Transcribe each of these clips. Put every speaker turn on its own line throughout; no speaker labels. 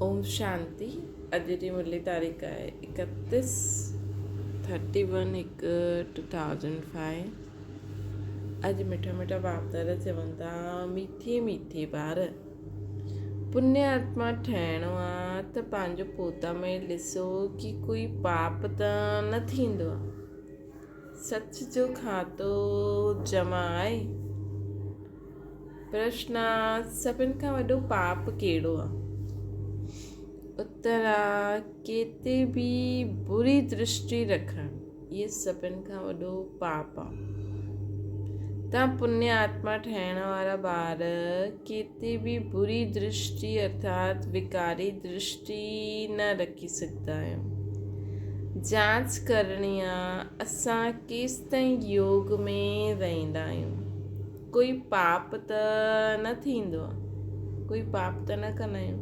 ओम शांति। अॼु जी मुरली तारीख़ आहे 31/1/2005। अॼु मिठा मिठा बाप दादा चवनि था, मीठी मीठी ॿार, पुण्य आत्मा ठहिणो आहे त पंहिंजो पोता में ॾिसो कि कोई पाप त न थींदो आहे। सच जो खातो जमा आहे। प्रश्न आहे, सभिनि खां वॾो पाप कहिड़ो आहे? उत्तर आहे, केते बि बुरी दृष्टि रखणु, इहे सभिनि खां वॾो पाप आहे। तव्हां पुण्य आत्मा ठहिण वारा ॿार केते बि बुरी दृष्टि अर्थात विकारी दृष्टि न रखी सघंदा आहियो। जांच करणी आहे, असां केसि ताईं योग में रहंदा आहियूं। कोई पाप त न थींदो आहे, कोई पाप त न कंदा आहियूं।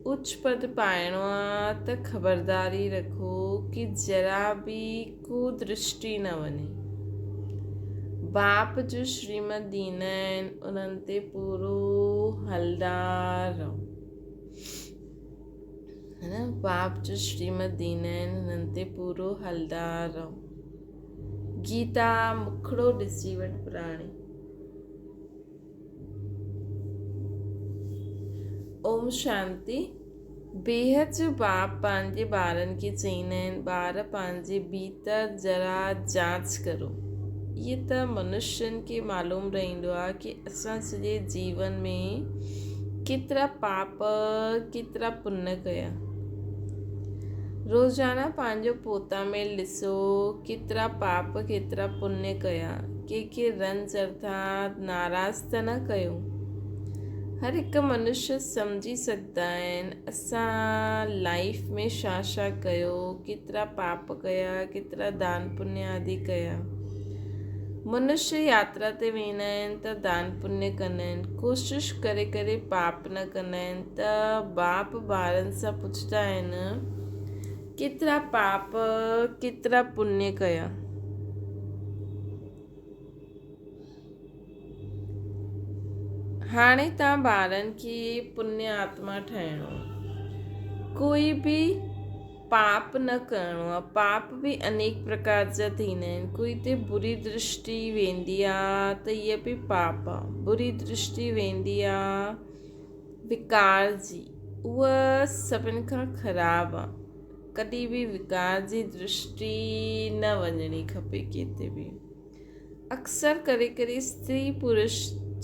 उच्च पद पाइणो आहे त ख़बरदारी रखो कि जरा बि कुदृष्टि न वञे। बाप जो श्रीमत ॾींदा आहिनि, उन्हनि ते पूरो हलंदा रहो, है न। बाप जो श्रीमत ॾींदा आहिनि, उन्हनि ते पूरो हलंदा रहो। गीता मुखड़ो ॾिसी वठि प्राणी। ओम शांति। बेहद जो बाप पंहिंजे ॿारनि खे चईंदा आहिनि, ॿार पंहिंजे भीतर जरा जांच करो। इहे त मनुष्यनि खे मालूम रहंदो आहे कि असां सॼे जीवन में केतिरा पाप केतिरा पुण्य कया। रोज़ाना पंहिंजो पोता में ॾिसो केतिरा पाप केतिरा पुण्य कया। कंहिंखे रंज अर्थात नाराज़ त न कयो। हर हिकु मनुष्य सम्झी सघंदा आहिनि असां लाइफ में छा छा कयो, केतिरा पाप कया, केतिरा दान पुण्य आदि कया। मनुष्य यात्रा ते वेंदा आहिनि त दान पुण्य कंदा आहिनि, कोशिशि करे करे पाप न कंदा आहिनि। त बाप ॿारनि सां पुछंदा आहिनि, केतिरा पाप केतिरा पुण्य कया। हाणे तव्हां ॿारनि खे पुण्य आत्मा ठहिणो, कोई बि पाप न करिणो आहे। पाप बि अनेक प्रकार जा थींदा आहिनि। कोई ते बुरी दृष्टि वेंदी आहे त इहा बि पाप आहे। बुरी दृष्टि वेंदी आहे विकार जी, उहा सभिनि खां ख़राबु आहे। कॾहिं बि विकार जी दृष्टि न वञणी खपे किथे बि। अक्सर करे करे स्त्री पुरुष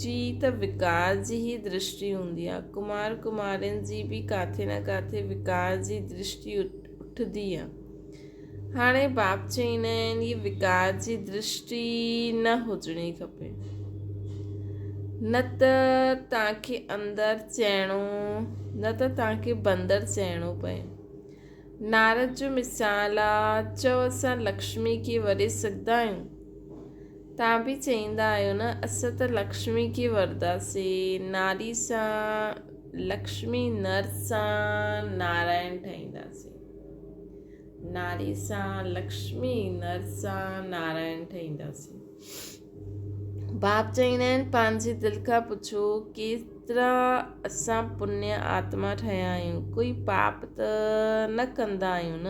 जी त विकार जी ई दृष्टि हूंदी आहे। कुमार कुमारियुनि जी बि किथे न किथे विकार जी दृष्टि उठंदी आहे। हाणे बाप चईंदा आहिनि हीअ विकार जी दृष्टि न हुजणी खपे, न त तव्हांखे अंदरि चइणो, न त तव्हांखे बंदर चइणो पए। नारद जो मिसाल आहे, चओ असां लक्ष्मी खे वरे सघंदा आहियूं। तव्हां बि चईंदा आहियो न, असां त लक्ष्मी खे वरदासीं। नारी सां लक्ष्मी, नर सां नारायण ठाहींदासीं। नारी सां लक्ष्मी, नर सां नारायण ठाहींदासीं। बाप चईंदा आहिनि पंहिंजे दिलि खां पुछो, केतिरा असां पुण्य आत्मा ठहिया आहियूं। कोई पाप त न कंदा आहियूं न।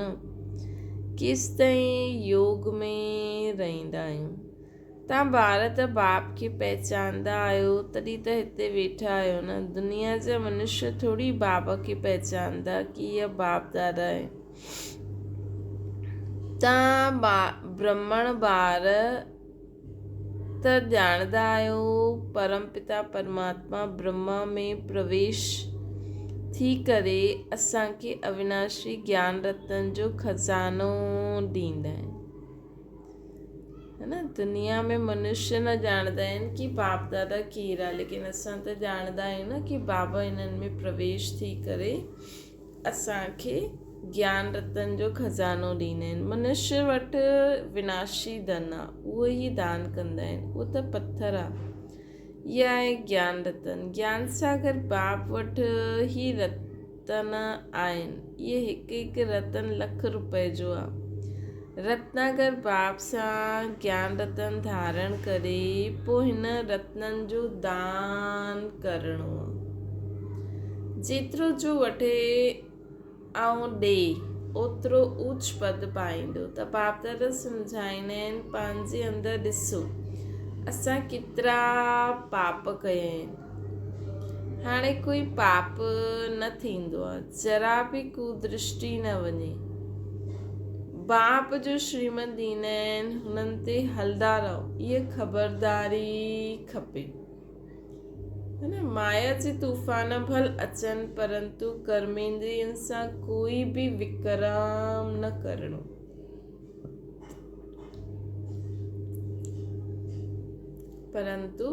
केसि ताईं योग में रहंदा आहियूं। तव्हां ॿार त बाप खे पहचानंदा आहियो, तॾहिं त हिते वेठा आहियो न। दुनिया जा मनुष्य थोरी बाबा खे पहचानंदा कि इहा बाप दादा आहे। तव्हां ब्राह्मण ॿार त ॼाणंदा आहियो परमपिता परमात्मा ब्रह्मा में प्रवेश थी करे असांखे अविनाशी ज्ञान रत्न जो खज़ानो ॾींदा आहिनि, है न। दुनिया में मनुष्य न ॼाणंदा आहिनि कि बाप दादा केरु आहे, लेकिन असां त ॼाणंदा आहियूं न कि बाबा हिननि में प्रवेश थी करे असांखे ज्ञान रत्न जो खज़ानो ॾींदा आहिनि। मनुष्य वटि विनाशी धन आहे, उहो ई दान कंदा आहिनि। उहो त पथर आहे। इहा आहे ज्ञान रत्न। ज्ञान सागर बाप वटि ई रत्न आहिनि। इहे हिकु हिकु रत्न ₹1,00,000 जो आहे। रत्नागर बाप सां ज्ञान रत्न धारण करे पोइ हिन रत्ननि जो दान करिणो आहे। जेतिरो जो वठे ऐं ॾे ओतिरो ऊच पद पाईंदो। त बाप दादा सम्झाईंदा आहिनि पंहिंजे अंदरि ॾिसो असां केतिरा पाप कया आहिनि। हाणे कोई पाप न थींदो आहे, जरा बि कुदृष्टि न वञे। बाप जो श्रीमत ॾींदा आहिनि, हुननि ते हलंदा रहो, इहा ख़बरदारी खपे। है न, माया जे तूफ़ान भल अचनि परंतु कर्मेंद्रियनि सां कोई बि विकरम न करणो। परंतु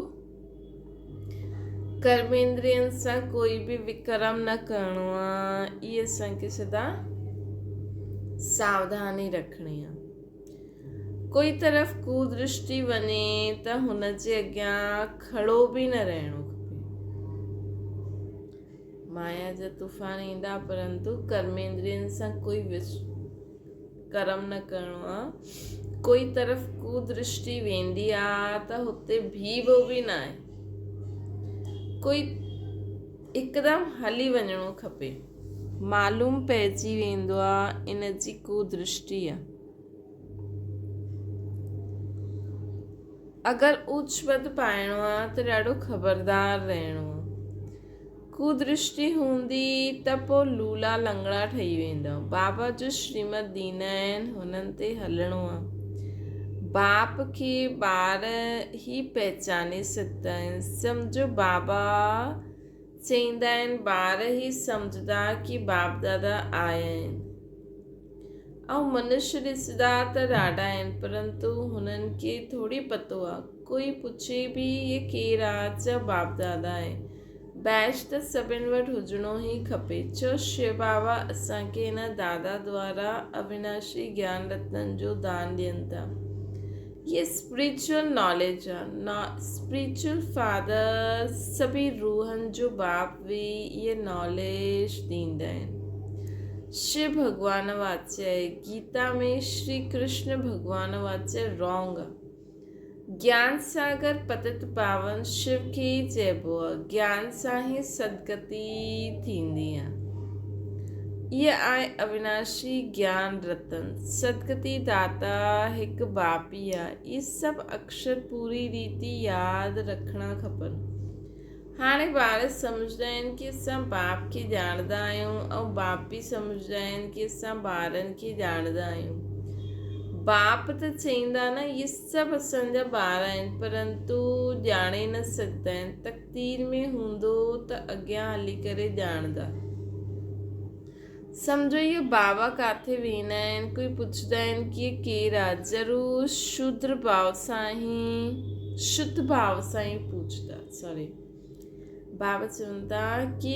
कर्मेंद्रियनि सां कोई बि विकरम न करणो आहे, इहे असांखे सदा सावधानी रखणी आहे। कोई तरफ़ कुदृष्टि वञे त हुनजे अॻियां खड़ो बि न रहणो खपे। माया जा तूफ़ान ईंदा परंतु कर्मेंद्रियनि सां कोई कर्म न करणो आहे। कोई तरफ़ कुदृष्टि वेंदी आहे त हुते बीहबो बि न आहे, कोई हिकदमि हली वञणो खपे। मालूम पइजी वेंदो आहे इन जी कुदृष्टि आहे। अगरि ऊच पद पाइणो आहे त ॾाढो ख़बरदार रहणो आहे। कुदृष्टि हूंदी त पोइ लूला लंगड़ा ठही वेंदा। बाबा जो श्रीमत ॾींदा आहिनि, हुननि ते हलणो आहे। बाप खे ॿार ई पहचाने सघंदा आहिनि। सम्झो बाबा चईंदा आहिनि ॿार ई सम्झदा कि बाप दादा आया आहिनि। ऐं मनुष्य ॾिसंदा त ॾाढा आहिनि परंतु हुननि खे थोरी पतो आहे। कोई पुछे बि इहे केरु आहे, चओ बाप दादा आहे। बैच त सभिनि वटि हुजिणो ई खपे। चओ शिव बाबा असांखे हिन दादा द्वारा अविनाशी ज्ञान रत्ननि जो दान ॾियनि था। ये स्पिरिचुअल नॉलेज आहे। स्पिरिचुअल फादर सभी रूहनि जो बाप बि इहे नॉलेज ॾींदा आहिनि। शिव भगवान वाच्य आहे। गीता में श्री कृष्ण भगवान वाच्य रॉन्ग आहे। ज्ञान सागर पतित पावन शिव खे ई चइबो आहे। ज्ञान सां ई सदगति थींदी आहे। इहा आहे अविनाशी ज्ञान रतन। सदगति दाता हिकु बाप ई आहे। इहे सभु अक्षर पूरी रीति यादि रखणा खपनि। हाणे ॿार सम्झंदा आहिनि कि असां बाप खे ॼाणंदा आहियूं ऐं बाप बि सम्झंदा आहिनि कि असां ॿारनि खे ॼाणंदा आहियूं। बाप त चईंदा न इहे सभु असांजा ॿार आहिनि परंतु ॼाणे न सघंदा आहिनि। तक़दीर में हूंदो त अॻियां हली करे ॼाणंदा। सम्झो इहे बाबा किथे वेंदा आहिनि, कोई पुछंदा आहिनि कि इहे केरु आहे, ज़रूरु शुद्ध भाव सां ई पुछंदा। बाबा चवनि था कि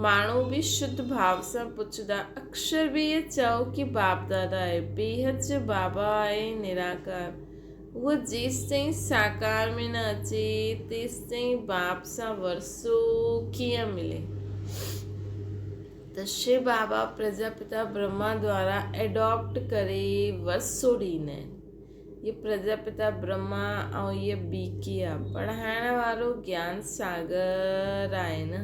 माण्हू बि शुद्ध भाव सां पुछंदा। अक्षर बि इहे चओ कि बाप दादा आहे। बेहद जो बाबा आहे निराकार, उहो जेसि ताईं साकार में न अचे तेसि ताईं बाप सां वरसो कीअं मिले। त शिव बाबा प्रजापिता ब्रह्मा द्वारा एडॉप्ट करे वरसो ॾींदा आहिनि। ये प्रजापिता ब्रह्मा ऐं इहे बीकी आहे। पढ़ाइण वारो ज्ञान सागर आहे न,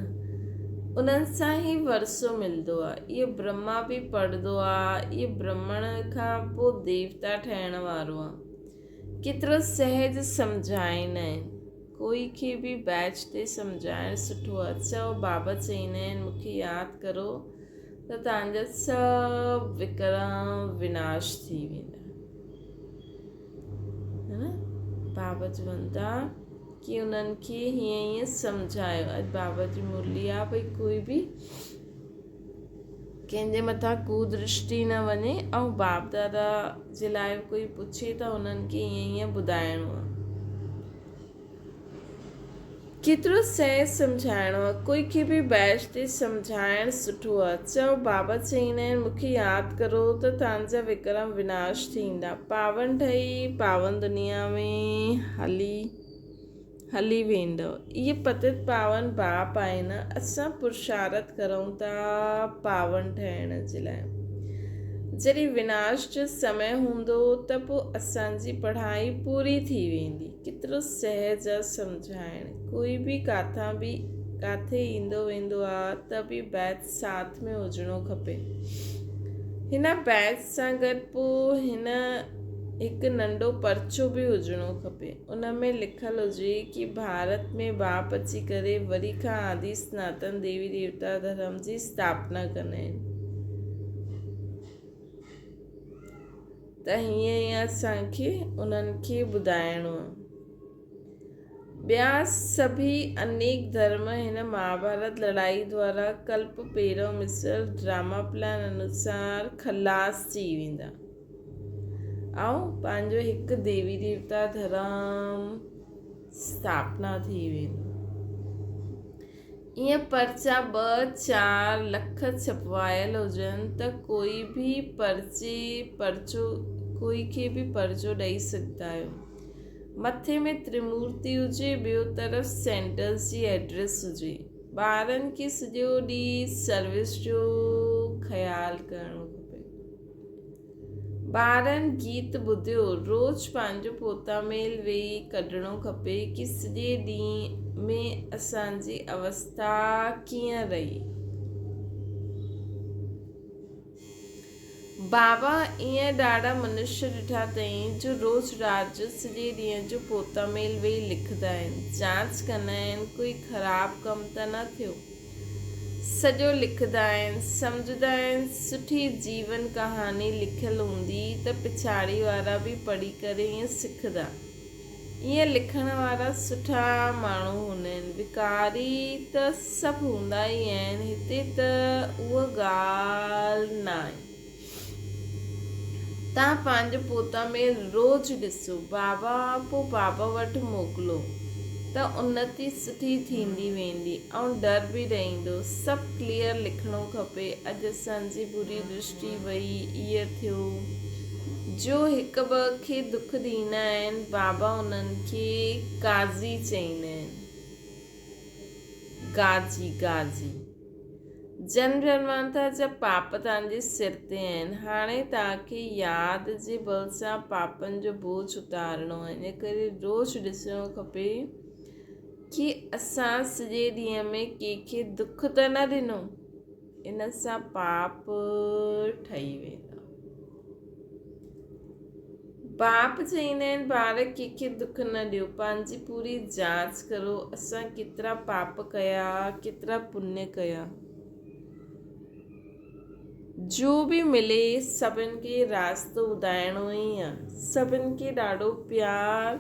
उन्हनि सां ई वरसो मिलंदो आहे। इहो ब्रह्मा बि पढ़ंदो आहे। इहे ब्राह्मण खां पोइ देवता ठहिण वारो आहे। केतिरो सहज सम्झाईंदा आहिनि। कोई खे बि बैच ते सम्झाइणु सुठो आहे। चओ बाबा चईंदा आहिनि मूंखे यादि करो त तव्हांजा सभु विकरम विनाश थी वेंदा। है न, बाबा चवनि था कि उन्हनि खे हीअं सम्झायो। अॼु बाबा जी मुरली आहे भई कोई बि कंहिंजे मथां कुदृष्टि न वञे ऐं बाप दादा जे लाइ कोई पुछे त उन्हनि खे हीअं ॿुधाइणो आहे। केतिरो सहज सम्झाइणो आहे। कोई खे बि बैच ते सम्झाइणु सुठो आहे। चओ बाबा चईंदा आहिनि मूंखे यादि करो त तव्हांजा विकरम विनाश थींदा। पावन ठही पावन दुनिया में हली वेंदव। इहे पतित पावन बाप आहे न। असां पुरुषार्थ करूं था पावन ठहिण जे लाइ। जॾहिं विनाश जो समय हूंदो त पोइ असांजी पढ़ाई पूरी थी वेंदी। केतिरो सहज आहे सम्झाइणु। कोई बि किथां बि किथे ईंदो वेंदो आहे त बि बैच साथ में हुजिणो खपे। हिन बैच सां गॾु पोइ हिन हिकु नंढो पर्चो बि हुजिणो खपे। उन में लिखियलु हुजे कि भारत में बाप अची करे वरी खां आदि सनातन देवी देवता धर्म जी स्थापना कंदा आहिनि। त हीअं ई असांखे उन्हनि खे ॿुधाइणो आहे। ॿिया सभी अनेक धर्म हिन महाभारत लड़ाई द्वारा कल्प पहिरियों मिसल ड्रामा प्लान अनुसार खलास थी वेंदा ऐं पंहिंजो हिकु देवी देवता धर्म स्थापना थी वेंदो। ईअं पर्चा 2-4 लख छपवायल हुजनि त कोई खे बि पर्चो ॾेई सघंदा आहियो। मथे में त्रिमूर्ति हुजे, ॿियो तरफ़ सेंटर्स जी एड्रेस हुजे। ॿारनि खे सॼो ॾींहुं सर्विस जो ख़्यालु करिणो खपे। ॿारनि गीत ॿुधियो, रोज़ु पंहिंजो पोता मेल वेही कढणो खपे कि सॼे ॾींहं में असांजी अवस्था कीअं रही। बाबा ईअं ॾाढा मनुष्य ॾिठा अथई जो रोज़ु राति जो सॼे ॾींहं जो पोता मेल वेही लिखंदा आहिनि, जांच कंदा आहिनि कोई ख़राबु कमु त न थियो। सॼो लिखंदा आहिनि, सम्झंदा आहिनि सुठी जीवन कहानी लिखियलु हूंदी त पिछाड़ी वारा बि पढ़ी करे ईअं सिखंदा। ईअं लिखण वारा सुठा माण्हू हूंदा आहिनि। विकारी त सभु हूंदा ई आहिनि, हिते त उहा ॻाल्हि न आहे। तव्हां पंहिंजो पोता मेल रोज़ु ॾिसो, पोइ बाबा वटि मोकिलो त उन्नति सुठी थींदी वेंदी ऐं डर बि रहंदो। सभु क्लियर लिखणो खपे। अॼु असांजी बुरी दृष्टि वई, ईअं थियो। जो हिकु ॿ खे दुख ॾींदा आहिनि बाबा उन्हनि खे गाज़ी चईंदा आहिनि। गाजी जन्म जन्मांतर जा पाप तव्हांजे सिर ते आहिनि। हाणे तव्हांखे यादि जे बल सां पापनि जो बोझ उतारणो आहे। इन करे रोज़ु ॾिसणो खपे कि असां सॼे ॾींहं में कंहिंखे दुख त न ॾिनो, इन सां पाप ठही वेंदा। बाप चईंदा आहिनि ॿार कंहिंखे दुख न ॾियो, पंहिंजी पूरी जांच करो असां केतिरा पाप कया, केतिरा पुण्य कया। जो बि मिले सभिनि खे रास्तो ॿुधाइणो ई आहे। सभिनि खे ॾाढो प्यार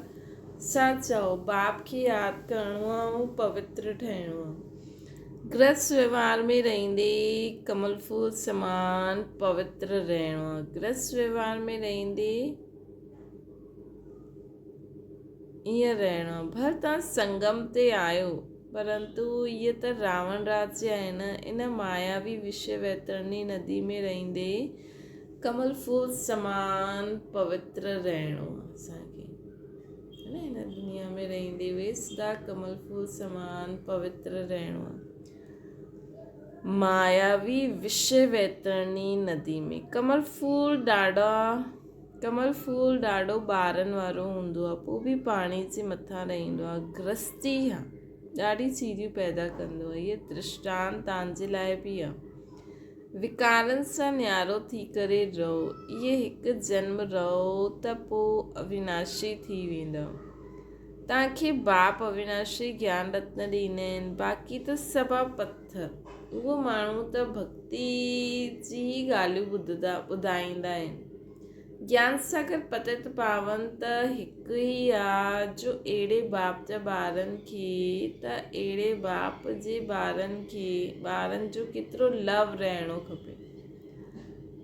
सां चओ, बाप खे यादि करिणो आहे ऐं पवित्र ठहिणो आहे। गृहस्थ व्यवहार में रहंदे कमल फूल समान पवित्र रहणो आहे। गृहस्थ व्यवहार में रहंदे ईअं रहणो आहे। भर तव्हां संगम ते आहियो, परंतु इहे त रावण राज्य आहे न। इन मायावी विषय वैतरणी नदी में रहंदे कमल फूल समान पवित्र रहणो आहे असांखे, है न। हिन दुनिया में रहंदे हुए सदा कमल फूल समान पवित्र रहणो आहे। मायावी विषय वैतरणी नदी में कमल फूल ॾाढो ॿारनि वारो हूंदो आहे, पोइ बि पाणी जे मथां रहंदो आहे। गृहस्थी आहे, ॾाढी चीरियूं पैदा कंदो आहे। इहे दृष्टांत तव्हांजे लाइ बि आहे। विकारनि सां न्यारो थी करे रहो। इहे हिकु जन्म रहो त पोइ अविनाशी थी वेंदव। तव्हांखे बाप अविनाशी ज्ञान रत्न ॾींदा आहिनि, बाक़ी त सभु आहे पत्थर। उहो माण्हू त भक्ति जी ॻाल्हियूं ॿुधाईंदा आहिनि। ज्ञान सागर पतित पावन त हिकु ई आहे जो अहिड़े बाप जा ॿारनि खे त अहिड़े बाप जे ॿारनि जो केतिरो लव रहणो खपे,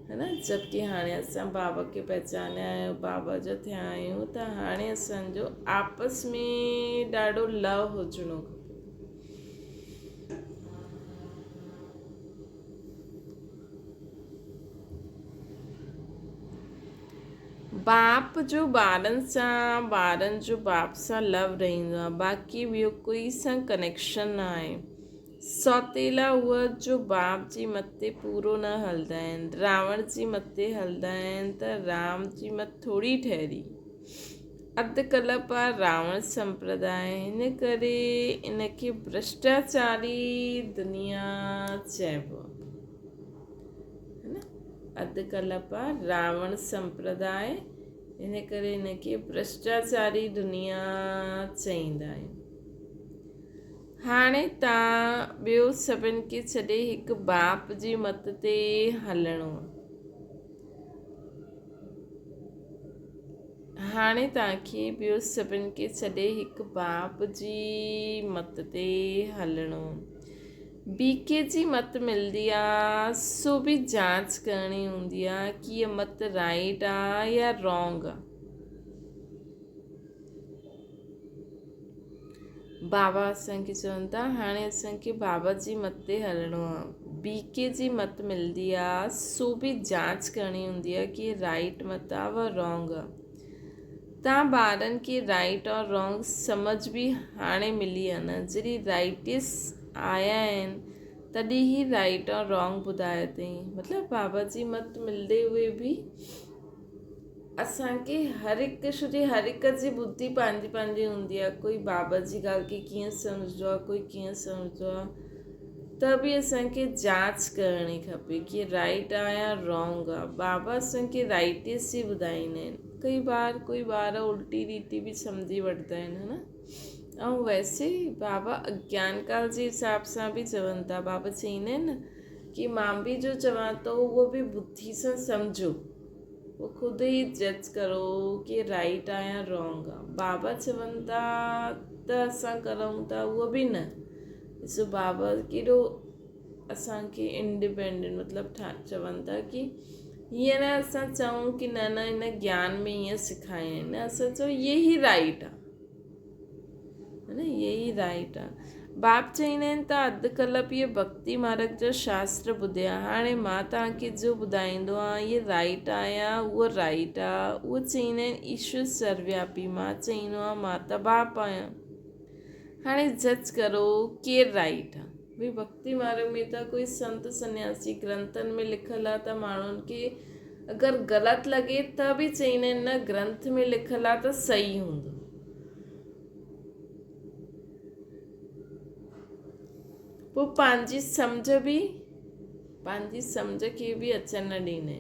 है न। जबकि हाणे असां बाबा खे पहचानिया आहियूं, बाबा जा थिया आहियूं, त हाणे असांजो आपस में ॾाढो लव हुजिणो खपे। बाप जो ॿारनि सां, ॿारनि जो बाप सां लव रहंदो आहे, बाक़ी ॿियो कोई सां कनेक्शन न आहे। सौतेला उहा जो बाप जी मथे पूरो न हलंदा आहिनि। रावण जी मथे हलंदा आहिनि त राम जी मत थोरी ठहरी। अधु कल्प आहे रावण संप्रदाय, हिन करे इनखे भ्रष्टाचारी दुनिया चइबो आहे न। अधु कल्प आहे रावण संप्रदाय, हिन करे इनखे भ्रष्टाचारी दुनिया चईंदा आहियूं। हाणे तव्हां ॿियो सभिनि खे छॾे हिकु बाप जी मत ते हलणो आहे। हाणे तव्हांखे ॿियो सभिनि खे छॾे हिकु बाप जी मत ते हलणो। बीके जी मत मिलंदी आहे, सो बि जांच करणी हूंदी आहे कि इहा मत राइट आहे या रॉन्ग आहे। बाबा असांखे चवनि था हाणे असांखे बाबा जी मत ते हलणो आहे। बीके जी मत मिलंदी आहे, सो बि जांच करणी हूंदी आहे कि राइट मत आहे व रॉन्ग आहे। तव्हां ॿारनि खे राइट और रॉन्ग सम्झ बि हाणे मिली आहे न। जॾहिं राइटिस आया आहिनि तॾहिं ई राइट और रॉन्ग ॿुधायो अथई। मतिलबु बाबा जी मत मिलंदे हुए बि असांखे हर हिकु जी बुद्धि पंहिंजी पंहिंजी हूंदी आहे। कोई बाबा जी ॻाल्हि खे कीअं सम्झंदो आहे, कोई कीअं सम्झंदो आहे। त बि असांखे जांच करणी खपे कि राइट आहे या रॉन्ग आहे। बाबा असांखे राइटिस ई ॿुधाईंदा आहिनि। कोई ॿार उल्टी रीति बि सम्झी वठंदा आहिनि, है न। ऐं वैसे बाबा अज्ञान काल जे हिसाब सां बि चवनि था। बाबा चईंदा आहिनि न कि मां बि जो चवां थो उहो बि बुद्धि सां सम्झो, वो ख़ुदि ई जज करो कि राइट आहे या रॉन्ग आहे। बाबा चवनि था त असां करूं था, उहो बि न। ॾिसो बाबा केॾो असांखे इंडिपेंडेंट मतिलबु चवनि था कि हीअं न असां चऊं कि न न हिन ज्ञान में हीअं सेखारिया आहिनि, न असां चऊं इहे ई राइट आहे, है न, इहे ई राइट आहे। बाप चईंदा आहिनि त अधु कल्प इहे भक्ति मार्ग जा शास्त्र ॿुधिया। हाणे मां तव्हांखे जो ॿुधाईंदो आहे इहे राइट आहे या उहो राइट आहे। उहो चईंदा आहिनि ईश्वर सर्वव्यापी, मां चईंदो आहे मां त बाप आहियां। हाणे जज करो केरु राइट आहे। भई भक्ति मार्ग में त कोई संत सन्यासी ग्रंथनि में लिखियलु आहे त माण्हुनि खे अगरि ग़लति लॻे त बि चईंदा आहिनि न ग्रंथ में लिखियलु आहे त सही हूंदो। पोइ पंहिंजी सम्झ खे बि अचनि न ॾींदा आहिनि।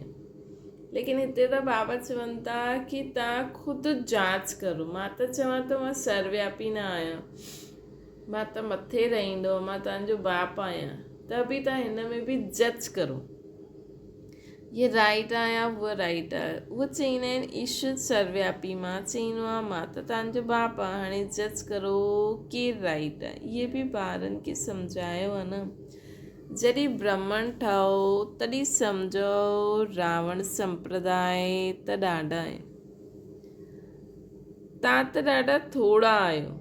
लेकिन हिते त बाबा चवनि था कि तव्हां ख़ुदि जांच करो। मां त चवां थो मां सर्वव्यापी न आहियां, मां त मथे रहंदो, मां तव्हांजो बाप आहियां। त बि तव्हां हिन में बि जज करो ये राइट आहे या उहा राइट आहे। उहो चईंदा आहिनि ईश्वर सर्वव्यापी, मां चईंदो आहे मां त तव्हांजो बाप आहे। हाणे जज करो केरु राइट आहे। इहे बि ॿारनि खे सम्झायो आहे न। जॾहिं ब्राह्मण ठहो तॾहिं सम्झो रावण संप्रदाय त ॾाढा आहिनि। तव्हां त ॾाढा थोरा आहियो,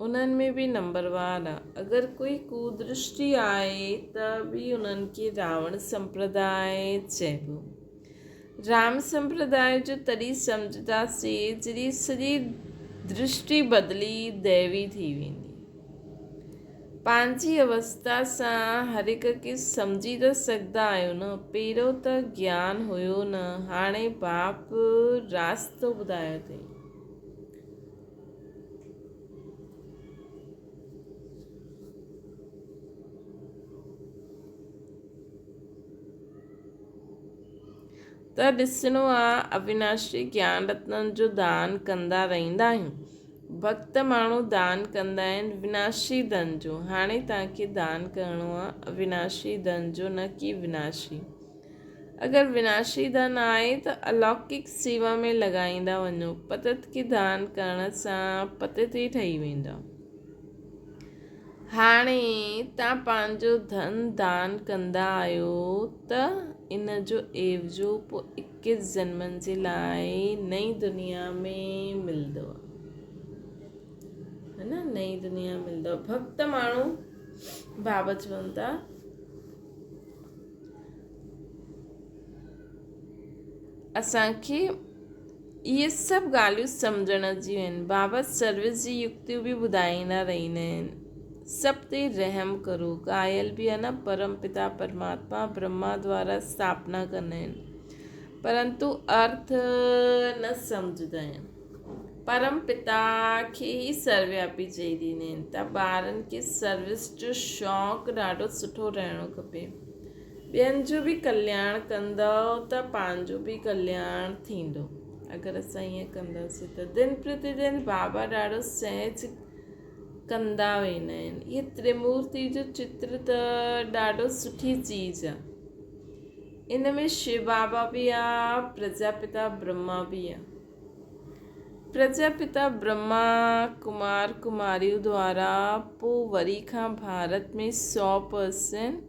उन्हनि में बि नंबरवार आहे। अगरि कोई कुदृष्टि आहे त बि उन्हनि खे रावण संप्रदाय चइबो। राम संप्रदाय जो तॾहिं सम्झंदासीं जॾहिं सॼी दृष्टि बदिली दैवी थी वेंदी। पंहिंजी अवस्था सां हर हिक खे सम्झी त सघंदा आहियो न। पहिरियों त ज्ञान हुयो न, हाणे बाप रास्तो ॿुधायो अथई। त ॾिसणो आहे अविनाशी ज्ञान रत्ननि जो दान कंदा रहंदा आहियूं। भक्त माण्हू दान कंदा आहिनि विनाशी धन जो। हाणे तव्हांखे दान करिणो आहे अविनाशी धन जो, न कि विनाशी। अगरि विनाशी धन आहे त अलौकिक सेवा में लॻाईंदा वञो। पतित खे दान करण सां पतित ई ठही वेंदा। हाणे तव्हां पंहिंजो धन दान कंदा आहियो त इन जो एवजो पोइ 21 जन्मनि जे लाइ नई दुनिया में मिलंदो, है न, नई दुनिया मिलंदो। भक्त माण्हू बाबा चवनि था असांखे इहे सभु ॻाल्हियूं सम्झण जी आहिनि। बाबा सर्विस जी युक्तियूं बि ॿुधाईंदा रहंदा आहिनि। सभ ते रहम करो। क़ायल बि आहे न परम पिता परमात्मा ब्रह्मा द्वारा स्थापना कंदा आहिनि, परंतु अर्थ न सम्झंदा आहिनि। परम पिता खे ई सर्वव्यापी चई ॾींदा आहिनि। त ॿारनि खे सर्विस जो शौक़ु ॾाढो सुठो रहणो खपे। ॿियनि जो बि कल्याण कंदव त पंहिंजो बि कल्याण थींदो। अगरि असां ईअं कंदासीं त दिन प्रतिदिन बाबा ॾाढो सहज कंदा वेंदा आहिनि। इहे त्रिमूर्ति जो चित्र त ॾाढो सुठी चीज़ आहे। इन में शिव बाबा बि आहे, प्रजापिता ब्रह्मा बि आहे। प्रजापिता ब्रह्मा कुमार कुमारियों द्वारा पोइ वरी खां भारत में 100%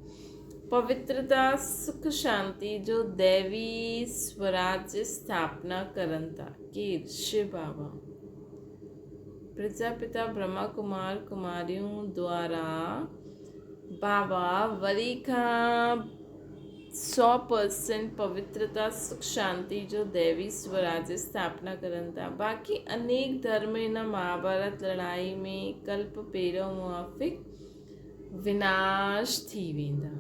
पवित्रता सुख शांति जो दैवी स्वराज्य स्थापना करनि था। केरु? शिव बाबा। प्रजापिता ब्रह्मा कुमार कुमारियों द्वारा बाबा वरी खां 100% पवित्रता सुख शांति जो दैवी स्वराज्य स्थापना करनि था। बाक़ी अनेक धर्म इन महाभारत लड़ाई में कल्प पहिरियों मुआफ़िक विनाश थी वेंदा।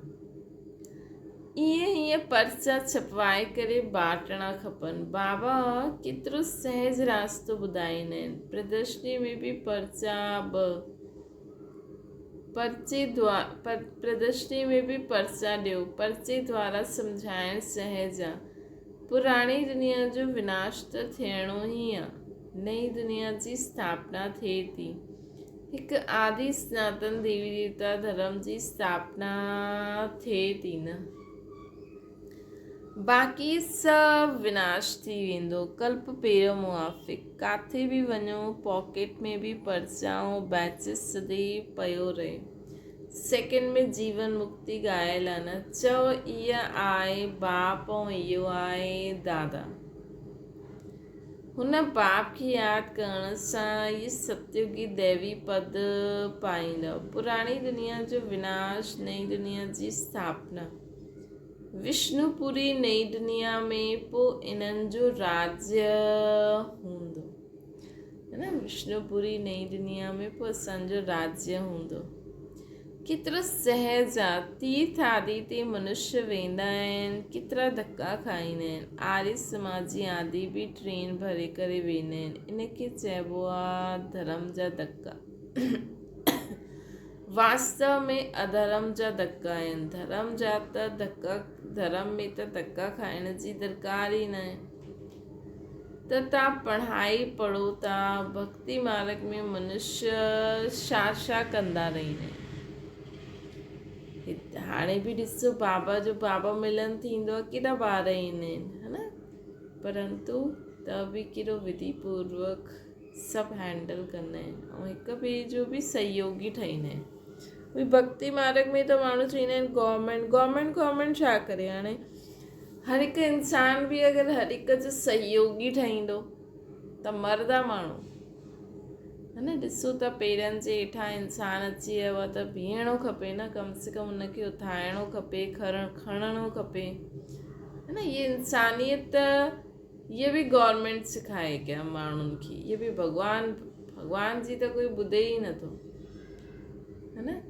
ईअं पर्चा छपवाए करे बांटणा खपनि। बाबा केतिरो सहज रास्तो ॿुधाईंदा आहिनि। प्रदर्शनी में बि पर्चा प्रदर्शनी में बि पर्चा ॾियो। पर्चे द्वारा सम्झाइण सहज आहे। पुराणी दुनिया जो विनाश त थियणो ई आहे। नई दुनिया जी स्थापना थिए थी। हिकु आदि सनातन देवी देवता धर्म जी स्थापना थिए थी न। बाक़ी सभु विनाश थी वेंदो कल्प पहिरियों मुआफ़िक। काथे बि वञो पॉकेट में बि पर्चाऊं बैचिस सदैव पियो रहे। सेकेंड में जीवन मुक्ति ॻायल आहे न। चओ इहा आहे बाप ऐं इहो आहे दादा। हुन बाप खे यादि करण सां इहे सत्युगी दैवी पद पाईंदव। पुराणी दुनिया जो विनाश, नई दुनिया जी स्थापना। विष्णुपुरी नई दुनिया में पोइ इन्हनि जो राज्य हूंदो है न। विष्णुपुरी नई दुनिया में पोइ असांजो राज्य हूंदो। केतिरो सहज आहे। तीर्थ आदि ते मनुष्य वेंदा आहिनि, केतिरा धक्का खाईंदा आहिनि। आर्य समाजी आदि बि ट्रेन भरे करे वेंदा आहिनि। इनखे चइबो आहे धर्म जा धक्का। वास्तव में अधर्म जा धक्का आहिनि। धर्म जा त धक्का, धर्म में त धक्का खाइण जी दरकार ई न आहे। त तव्हां पढ़ाई पढ़ो था, भक्ति मार्ग में मनुष्य छा कंदा रहंदा आहिनि। हाणे बि ॾिसो बाबा जो बाबा मिलन थींदो आहे, केॾा ॿार ईंदा आहिनि है न। परंतु त बि केॾो विधि पूर्वक सभु हैंडल कंदा आहिनि ऐं हिक ॿिए जो बि सहयोगी ठहींदा आहिनि। भई भक्ति मार्ग में त माण्हू चवंदा आहिनि गवर्नमेंट छा करे। हाणे हर हिकु इंसान बि अगरि हर हिक जो सहयोगी ठहींदो त मरदा माण्हू है न। ॾिसो त पेरनि जे हेठां इंसान अची वियो आहे त बीहणो खपे न। कम से कम हुनखे उथाइणो खपे, खणणो खपे है न। ये इंसानियत ये बि गवर्नमेंट सिखाए कया माण्हुनि खे। ये बि भॻवान जी त कोई ॿुधे ई नथो है न।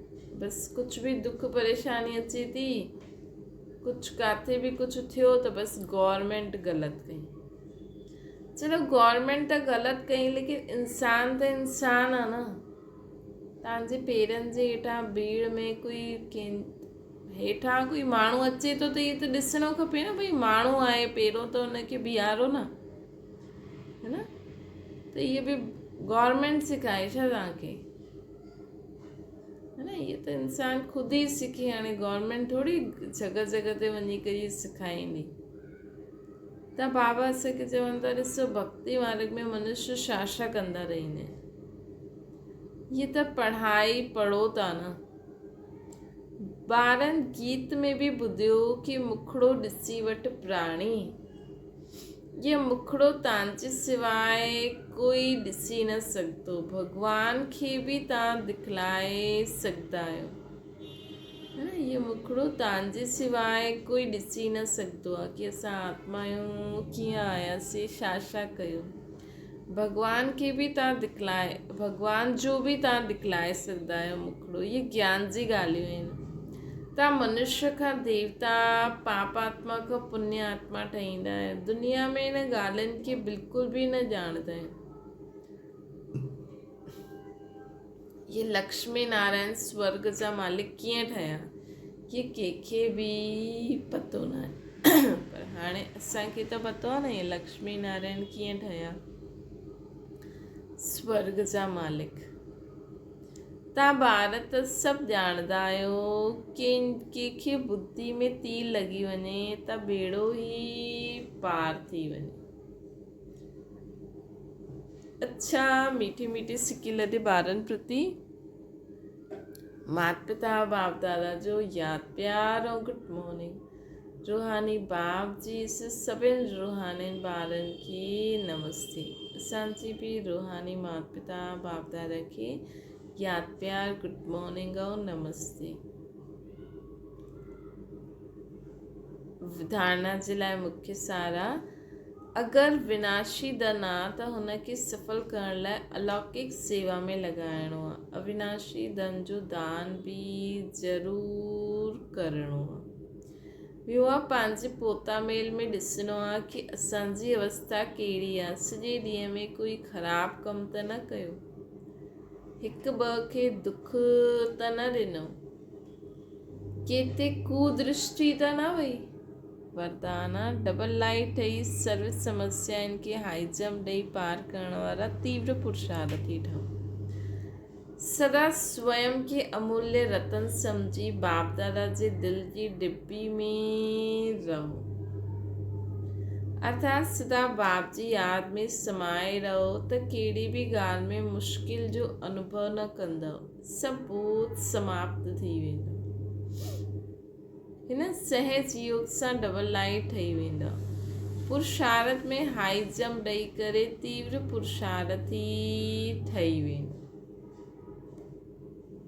बसि कुझु बि दुख परेशानी अचे थी, कुझु किथे बि कुझु थियो त बसि गवर्नमेंट ग़लति कई। चलो गवर्नमेंट त ग़लति कई, लेकिन इंसान त इंसान आहे न। तव्हांजे पेरनि जे हेठां भीड़ में कोई हेठां कोई माण्हू अचे थो त इहो त ॾिसणो खपे न। भई माण्हू आहे, पहिरियों त हुनखे बीहारो न है न। त इहो बि गवर्नमेंट सिखाए छा तव्हांखे है न। इहे त इंसान ख़ुदि ई सिखे। हाणे गवर्नमेंट थोरी जॻह जॻह ते वञी करे सेखारींदी। त बाबा असांखे चवनि था ॾिसो भक्ति मार्ग में मनुष्य छा कंदा रहंदा आहिनि। इहे त पढ़ाई पढ़ो था न। ॿारनि गीत में बि ॿुधियो कि मुखड़ो ॾिसी वटि प्राणी। ये मुखड़ो तव्हांजे सवाइ कोई ॾिसी न सघंदो। भॻवान खे बि तव्हां दिखलाए सघंदा आहियो है न। ये मुखड़ो तव्हांजे सवाइ कोई ॾिसी न सघंदो आहे कि असां आत्मा आहियूं, कीअं आयासीं, छा कयो। भॻवान खे बि तव्हां दिखलाए, भॻवान जो बि तव्हां दिखलाए सघंदा आहियो मुखड़ो। ये ज्ञान जी ॻाल्हियूं आहिनि। तव्हां मनुष्य खां देवता, पाप आत्मा खां पुण्य आत्मा ठहींदा आहियो। दुनिया में इन ॻाल्हियुनि खे बिल्कुलु बि न ॼाणंदा आहिनि। ये लक्ष्मी नारायण स्वर्ग जा मालिक कीअं ठहिया, ये कंहिंखे बि पतो न आहे। पर हाणे असांखे त पतो आहे न, ये लक्ष्मी नारायण कीअं ठहिया स्वर्ग जा मालिक। तव्हां ॿार त सभु ॼाणंदा आहियो, कंहिंखे बुद्धि में तीर लॻी वञे त ॿेड़ो ई पार थी वञे। अच्छा, मीठी मीठी सिकी लॾे ॿारनि प्रति माता पिता बाप दादा जो यादि प्यार ऐं गुड मॉर्निंग। रूहानी बाप जी सभिनि रूहानी ॿारनि खे नमस्ते। असांजी बि रूहानी माता पिता बाप दादा खे यादि प्यार गुड मॉर्निंग ऐं नमस्ते। धारणा जे लाइ मुख्य सारा, अगरि विनाशी धन आहे त हुनखे सफल करण लाइ अलौकिक सेवा में लॻाइणो आहे। अविनाशी धन जो दान बि ज़रूरु करिणो आहे। ॿियो आहे पंहिंजे पोता मेल में ॾिसणो आहे कि असांजी अवस्था कहिड़ी आहे। सॼे ॾींहं में कोई ख़राबु कमु त न कयो, हिकु ॿ खे दुख त न ॾिनो, केते कुदृष्टि त न वई। वरदान डबल लाइट ठही सर्विस समस्याउनि खे हाई जंप ॾेई पार करण वारा तीव्र पुरुषार्थी ठहो। सदा स्वयं खे अमूल्य रतन समझी बाप दादा जे दिल जी डिब्बी में रहो, अर्थात सदा बाप जी यादि में समाये रहो त कहिड़ी बि ॻाल्हि में मुश्किल जो अनुभव न कंदव, सभु भूत समाप्त थी वेंदो। हिन सहज योग सां डबल लाइट ठही वेंदा। पुरुषार्थ में हाई जंप ॾेई करे तीव्र पुरुषार्थी ठही वेंदो।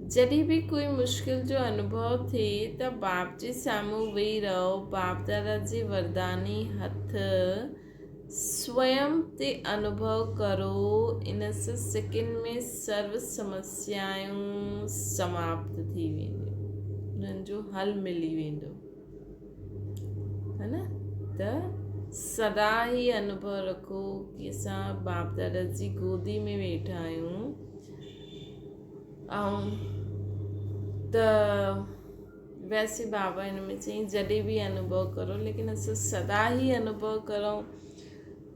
जॾहिं बि कोई मुश्किल जो अनुभव थिए त बाप जे साम्हूं वेही रहो, बाप दादा जे वरदानी हथ स्वयं ते अनुभव करो। इन सां सेकंड में सर्व समस्याऊं समाप्त थी वेंदियूं, उन्हनि जो हल मिली वेंदो, है न। त सदा ही अनुभव रखो कि असां बाप दादा जी गोदी में वेठा आहियूं ऐं त वैसे बाबा हिन में चई जॾहिं बि अनुभव करो, लेकिन असां सदा ही अनुभव करूं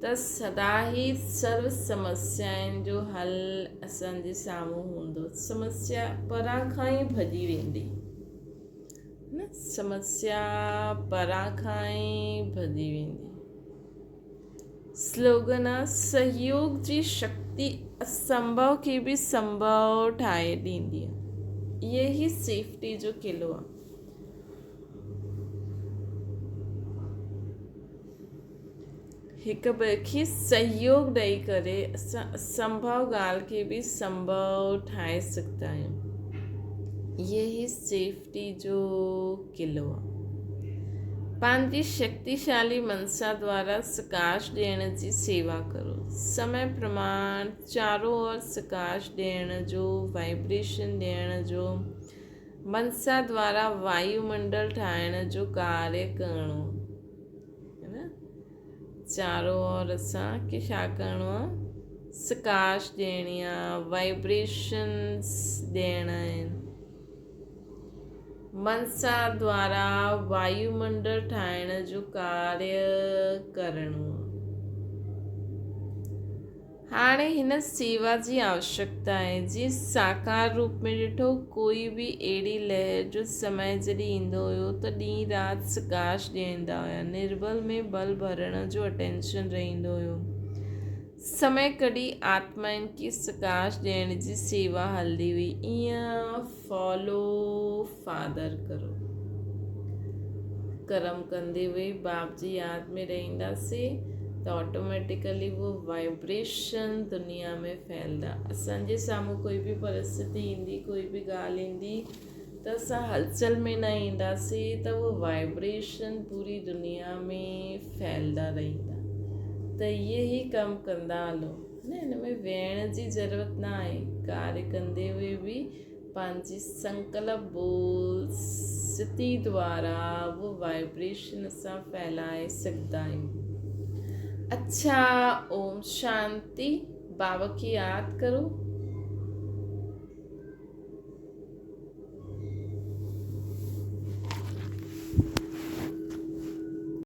त सदा ही सर्व समस्याउनि जो हल असांजे साम्हूं हूंदो। समस्या परां खां ई भॼी वेंदी न, समस्या परां खां ई भॼी वेंदी। स्लोगन आहे, सहयोग जी शक्ति असंभव खे बि संभव ठाहे ॾींदी आहे। ये ही सेफ्टी जो किलो आहे। हिक ॿिए खे सहयोग ॾेई करे असां असंभव ॻाल्हि खे बि संभव ठाहे सघंदा आहियूं। ये ही सेफ्टी जो किलो आहे। पंहिंजी शक्तिशाली मनसा द्वारा सकाश ॾियण जी सेवा करो। समय प्रमाण चारों ओर सकाश ॾियण जो, वाइब्रेशन ॾियण जो, मनसा द्वारा वायुमंडल ठाहिण जो कार्य करिणो, है न। चारों ओर असांखे छा करिणो आहे, सकाश ॾियणी आहे, वाइब्रेशन्स ॾियणा आहिनि। मनसा द्वारा वायुमंडल ठाहिण जो कार्य करिणो। हाणे हिन सेवा जी आवश्यकता आहे। जीअं साकार रूप में ॾिठो, कोई बि अहिड़ी लहर जो समय जॾहिं ईंदो हुयो त ॾींहुं राति सकाश ॾींदा हुया, निर्बल में बल भरण जो अटेंशन रहंदो हुयो। समय कढी आत्माउनि खे सकाश ॾियण जी सेवा हलंदी हुई। ईअं फॉलो फादर करो। कर्म कंदे हुए बाप जी यादि में रहंदासीं त ऑटोमेटिकली वो वाइब्रेशन दुनिया में फैलंदा। असांजे साम्हूं कोई बि परिस्थिति ईंदी, कोई बि ॻाल्हि ईंदी त असां हलचल में न ईंदासीं त वो वाइब्रेशन पूरी दुनिया में फैलंदा रहंदा। त इहे ई कमु कंदा हलो न, हिन में वेहण जी ज़रूरत न आहे। कार्य कंदे हुए बि पंहिंजी संकल्प बोल स्थिति द्वारा वो वाइब्रेशन असां फैलाए सघंदा आहियूं। अच्छा, ओम शांति। बाबा की याद करो।